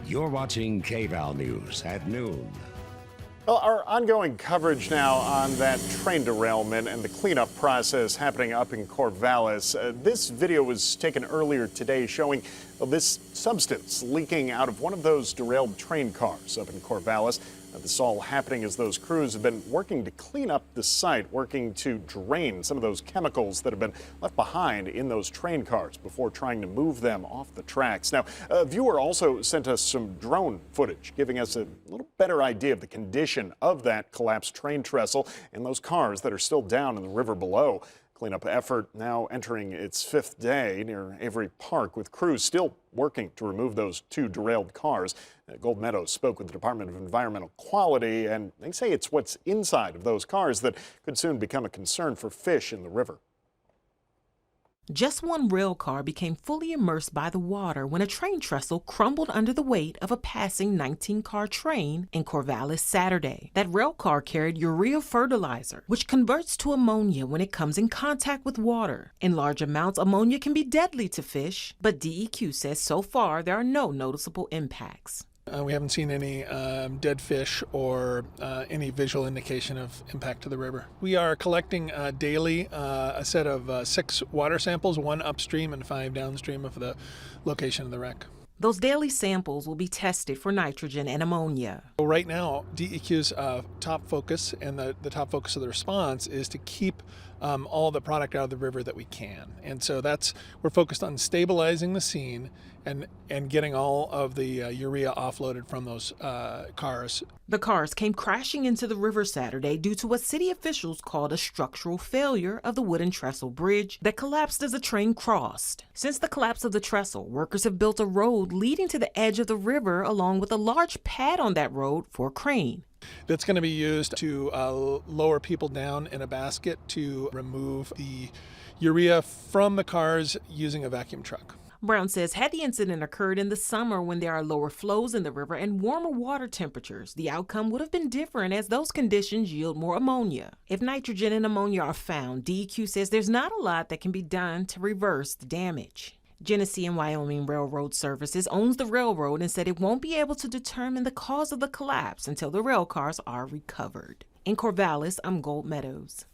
You're watching KVAL News at noon. Well, our ongoing coverage now on that train derailment and the cleanup process happening up in Corvallis. This video was taken earlier today showing this substance leaking out of one of those derailed train cars up in Corvallis. This all happening as those crews have been working to clean up the site, working to drain some of those chemicals that have been left behind in those train cars before trying to move them off the tracks. Now, a viewer also sent us some drone footage, giving us a little better idea of the condition of that collapsed train trestle and those cars that are still down in the river below. Cleanup effort now entering its fifth day near Avery Park, with crews still working to remove those two derailed cars. Meadows spoke with the Department of Environmental Quality, and they say it's what's inside of those cars that could soon become a concern for fish in the river. Just one rail car became fully immersed by the water when a train trestle crumbled under the weight of a passing 19-car train in Corvallis Saturday. That rail car carried urea fertilizer, which converts to ammonia when it comes in contact with water. In large amounts, ammonia can be deadly to fish, but DEQ says so far there are no noticeable impacts. We haven't seen any dead fish or any visual indication of impact to the river. We are collecting daily a set of 6 water samples, 1 upstream and 5 downstream of the location of the wreck. Those daily samples will be tested for nitrogen and ammonia. Right now, DEQ's top focus and the top focus of the response is to keep all the product out of the river that we can. And so we're focused on stabilizing the scene and getting all of the urea offloaded from those cars. The cars came crashing into the river Saturday due to what city officials called a structural failure of the wooden trestle bridge that collapsed as the train crossed. Since the collapse of the trestle, workers have built a road leading to the edge of the river along with a large pad on that road for a crane. That's going to be used to lower people down in a basket to remove the urea from the cars using a vacuum truck. Brown says had the incident occurred in the summer when there are lower flows in the river and warmer water temperatures, the outcome would have been different as those conditions yield more ammonia. If nitrogen and ammonia are found, DEQ says there's not a lot that can be done to reverse the damage. Genesee and Wyoming Railroad Services owns the railroad and said it won't be able to determine the cause of the collapse until the rail cars are recovered. In Corvallis, I'm Meadows.